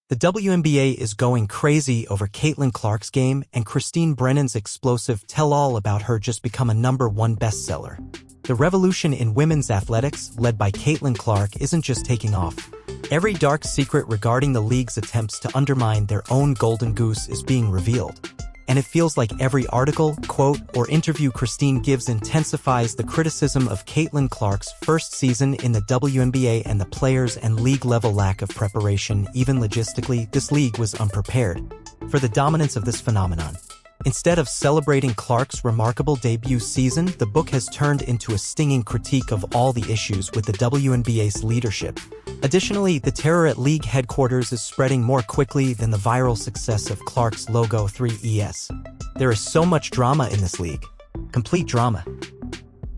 The WNBA is going crazy over Caitlin Clark's game, and Christine Brennan's explosive tell-all about her just become a #1 bestseller. The revolution in women's athletics, led by Caitlin Clark, isn't just taking off. Every dark secret regarding the league's attempts to undermine their own golden goose is being revealed. And it feels like every article, quote, or interview Christine gives intensifies the criticism of Caitlin Clark's first season in the WNBA and the players' and league-level lack of preparation. Even logistically, this league was unprepared for the dominance of this phenomenon. Instead of celebrating Clark's remarkable debut season, the book has turned into a stinging critique of all the issues with the WNBA's leadership. Additionally, the terror at league headquarters is spreading more quickly than the viral success of Clark's logo 3ES. There is so much drama in this league. Complete drama.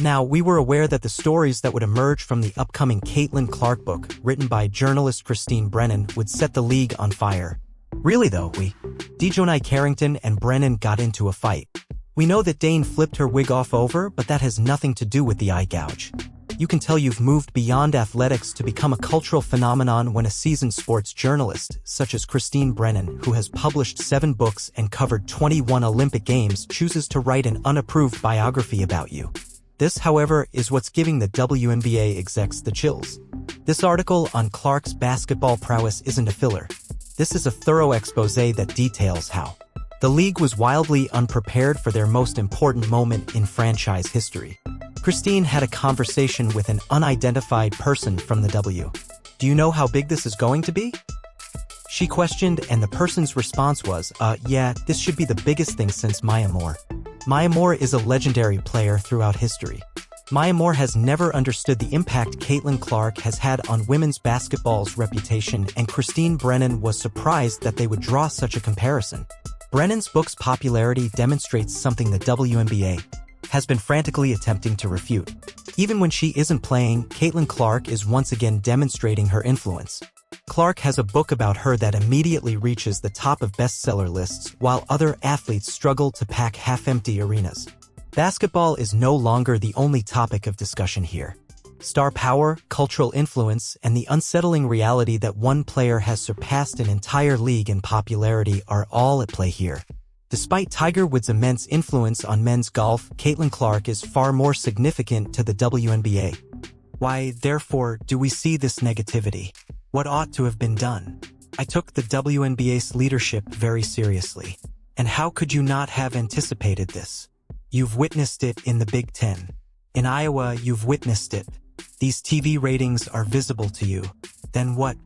Now, we were aware that the stories that would emerge from the upcoming Caitlin Clark book, written by journalist Christine Brennan, would set the league on fire. Really though, Dejounte Carrington and Brennan got into a fight. We know that Dane flipped her wig off over, but that has nothing to do with the eye gouge. You can tell you've moved beyond athletics to become a cultural phenomenon when a seasoned sports journalist, such as Christine Brennan, who has published 7 books and covered 21 Olympic Games, chooses to write an unapproved biography about you. This, however, is what's giving the WNBA execs the chills. This article on Clark's basketball prowess isn't a filler. This is a thorough exposé that details how the league was wildly unprepared for their most important moment in franchise history. Christine had a conversation with an unidentified person from the W. "Do you know how big this is going to be?" She questioned, and the person's response was, yeah, this should be the biggest thing since Maya Moore. Maya Moore is a legendary player throughout history. Maya Moore has never understood the impact Caitlin Clark has had on women's basketball's reputation, and Christine Brennan was surprised that they would draw such a comparison. Brennan's book's popularity demonstrates something the WNBA has been frantically attempting to refute. Even when she isn't playing, Caitlin Clark is once again demonstrating her influence. Clark has a book about her that immediately reaches the top of bestseller lists, while other athletes struggle to pack half-empty arenas. Basketball is no longer the only topic of discussion here. Star power, cultural influence, and the unsettling reality that one player has surpassed an entire league in popularity are all at play here. Despite Tiger Woods' immense influence on men's golf, Caitlin Clark is far more significant to the WNBA. Why, therefore, do we see this negativity? What ought to have been done? I took the WNBA's leadership very seriously. And how could you not have anticipated this? You've witnessed it in the Big Ten. In Iowa, you've witnessed it. These TV ratings are visible to you. Then what?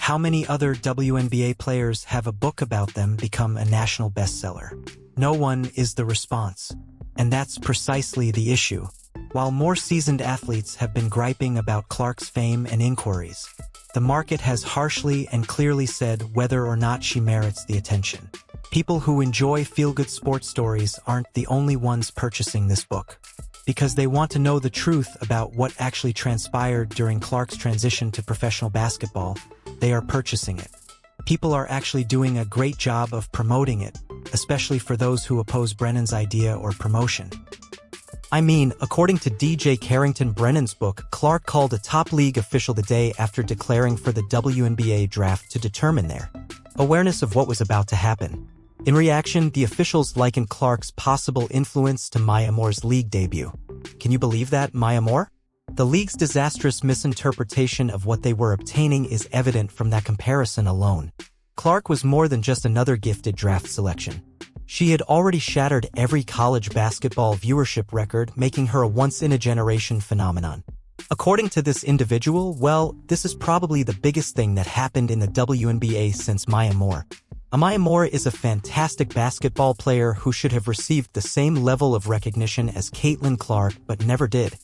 How many other WNBA players have a book about them become a national bestseller? No one is the response. And that's precisely the issue. While more seasoned athletes have been griping about Clark's fame and inquiries, the market has harshly and clearly said whether or not she merits the attention. People who enjoy feel-good sports stories aren't the only ones purchasing this book. Because they want to know the truth about what actually transpired during Clark's transition to professional basketball, they are purchasing it. People are actually doing a great job of promoting it, especially for those who oppose Brennan's idea or promotion. I mean, according to DJ Carrington, Brennan's book, Clark called a top league official the day after declaring for the WNBA draft to determine their awareness of what was about to happen. In reaction, the officials likened Clark's possible influence to Maya Moore's league debut. Can you believe that, Maya Moore? The league's disastrous misinterpretation of what they were obtaining is evident from that comparison alone. Clark was more than just another gifted draft selection. She had already shattered every college basketball viewership record, making her a once-in-a-generation phenomenon. According to this individual, well, this is probably the biggest thing that happened in the WNBA since Maya Moore. Maya Moore is a fantastic basketball player who should have received the same level of recognition as Caitlin Clark, but never did.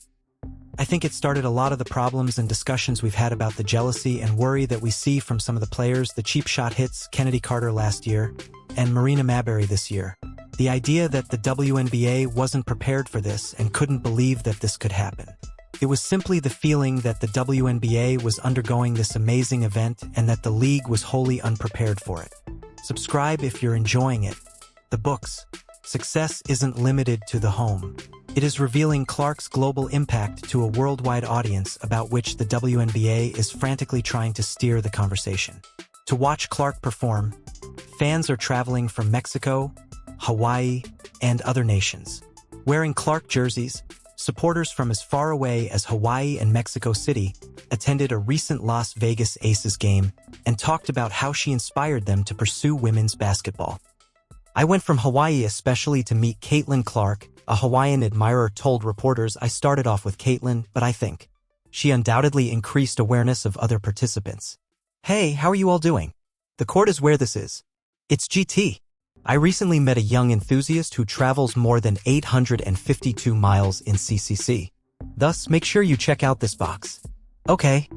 I think it started a lot of the problems and discussions we've had about the jealousy and worry that we see from some of the players, the cheap shot hits, Kennedy Carter last year, and Marina Maberry this year. The idea that the WNBA wasn't prepared for this and couldn't believe that this could happen. It was simply the feeling that the WNBA was undergoing this amazing event and that the league was wholly unprepared for it. Subscribe if you're enjoying it. The books. Success isn't limited to the home. It is revealing Clark's global impact to a worldwide audience about which the WNBA is frantically trying to steer the conversation. To watch Clark perform, fans are traveling from Mexico, Hawaii, and other nations. Wearing Clark jerseys, supporters from as far away as Hawaii and Mexico City attended a recent Las Vegas Aces game and talked about how she inspired them to pursue women's basketball. "I went from Hawaii especially to meet Caitlin Clark," a Hawaiian admirer told reporters. "I started off with Caitlin, but I think she undoubtedly increased awareness of other participants. Hey, how are you all doing? The court is where this is. It's GT. I recently met a young enthusiast who travels more than 852 miles in CCC. Thus, make sure you check out this box." Okay.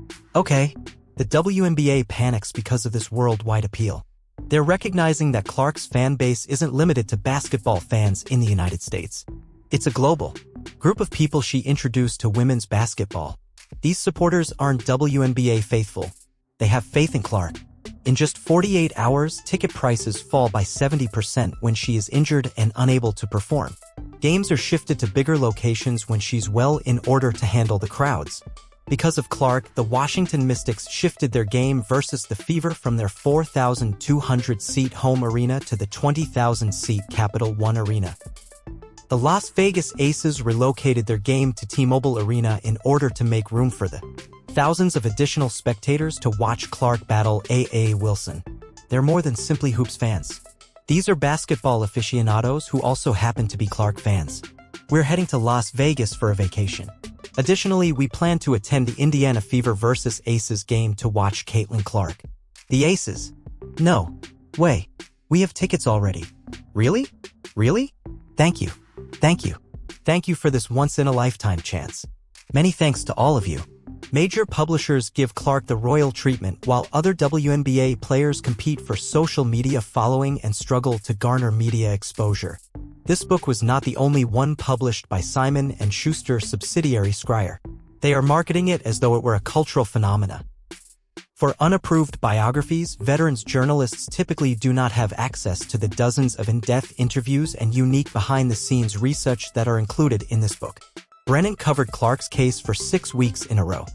The WNBA panics because of this worldwide appeal. They're recognizing that Clark's fan base isn't limited to basketball fans in the United States. It's a global group of people she introduced to women's basketball. These supporters aren't WNBA faithful. They have faith in Clark. In just 48 hours, ticket prices fall by 70% when she is injured and unable to perform. Games are shifted to bigger locations when she's well in order to handle the crowds. Because of Clark, the Washington Mystics shifted their game versus the Fever from their 4,200-seat home arena to the 20,000-seat Capital One Arena. The Las Vegas Aces relocated their game to T-Mobile Arena in order to make room for the thousands of additional spectators to watch Clark battle A.A. Wilson. They're more than simply hoops fans. These are basketball aficionados who also happen to be Clark fans. We're heading to Las Vegas for a vacation. Additionally, we plan to attend the Indiana Fever vs. Aces game to watch Caitlin Clark. The Aces? No way. We have tickets already. Really? Thank you. Thank you for this once-in-a-lifetime chance. Many thanks to all of you. Major publishers give Clark the royal treatment while other WNBA players compete for social media following and struggle to garner media exposure. This book was not the only one published by Simon & Schuster subsidiary SKYROCKETS. They are marketing it as though it were a cultural phenomena. For unapproved biographies, veterans journalists typically do not have access to the dozens of in-depth interviews and unique behind-the-scenes research that are included in this book. Brennan covered Clark's case for 6 weeks in a row.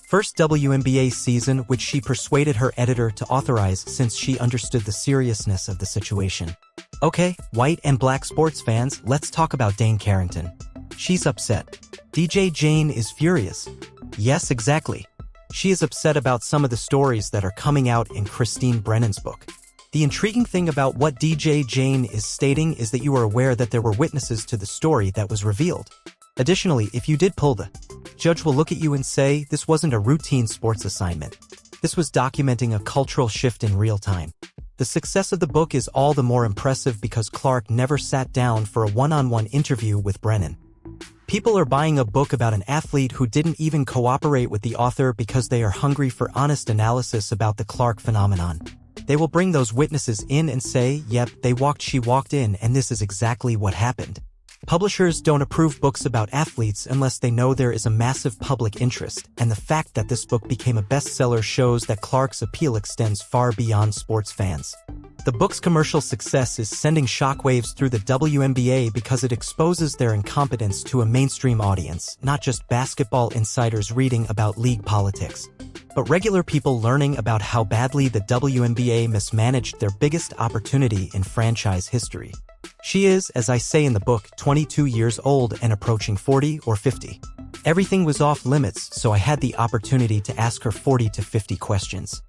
First WNBA season, which she persuaded her editor to authorize since she understood the seriousness of the situation. Okay, white and black sports fans, let's talk about Dane Carrington. She's upset. DJ Jane is furious. Yes, exactly. She is upset about some of the stories that are coming out in Christine Brennan's book. The intriguing thing about what DJ Jane is stating is that you are aware that there were witnesses to the story that was revealed. Additionally, if you did pull the judge will look at you and say, this wasn't a routine sports assignment. This was documenting a cultural shift in real time. The success of the book is all the more impressive because Clark never sat down for a one-on-one interview with Brennan. People are buying a book about an athlete who didn't even cooperate with the author because they are hungry for honest analysis about the Clark phenomenon. They will bring those witnesses in and say, yep, she walked in, and this is exactly what happened. Publishers don't approve books about athletes unless they know there is a massive public interest, and the fact that this book became a bestseller shows that Clark's appeal extends far beyond sports fans. The book's commercial success is sending shockwaves through the WNBA because it exposes their incompetence to a mainstream audience, not just basketball insiders reading about league politics, but regular people learning about how badly the WNBA mismanaged their biggest opportunity in franchise history. She is, as I say in the book, 22 years old and approaching 40 or 50. Everything was off limits, so I had the opportunity to ask her 40 to 50 questions.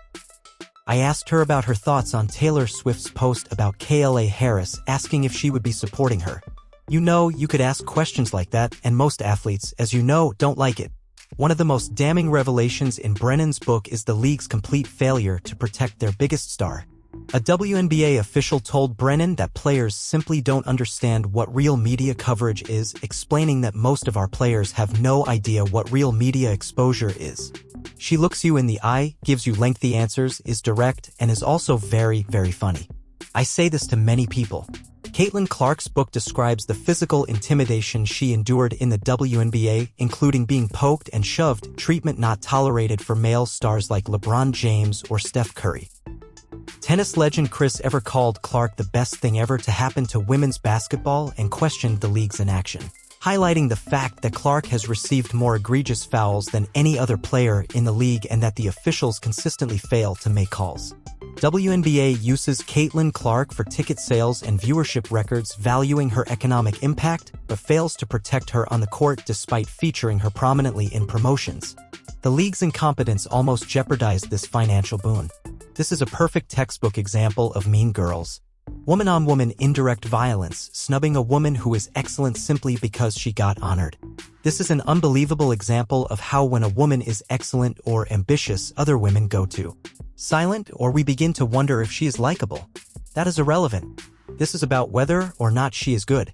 I asked her about her thoughts on Taylor Swift's post about Kayla Harris, asking if she would be supporting her. You know, you could ask questions like that, and most athletes, as you know, don't like it. One of the most damning revelations in Brennan's book is the league's complete failure to protect their biggest star. A WNBA official told Brennan that players simply don't understand what real media coverage is, explaining that most of our players have no idea what real media exposure is. She looks you in the eye, gives you lengthy answers, is direct, and is also very, very funny. I say this to many people. Caitlin Clark's book describes the physical intimidation she endured in the WNBA, including being poked and shoved, treatment not tolerated for male stars like LeBron James or Steph Curry. Tennis legend Chris Evert called Clark the best thing ever to happen to women's basketball and questioned the league's inaction, highlighting the fact that Clark has received more egregious fouls than any other player in the league and that the officials consistently fail to make calls. WNBA uses Caitlin Clark for ticket sales and viewership records, valuing her economic impact, but fails to protect her on the court despite featuring her prominently in promotions. The league's incompetence almost jeopardized this financial boon. This is a perfect textbook example of Mean Girls. Woman-on-woman indirect violence, snubbing a woman who is excellent simply because she got honored. This is an unbelievable example of how when a woman is excellent or ambitious, other women go to silent, or we begin to wonder if she is likable. That is irrelevant. This is about whether or not she is good.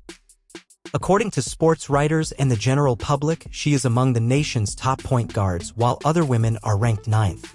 According to sports writers and the general public, she is among the nation's top point guards, while other women are ranked 9th.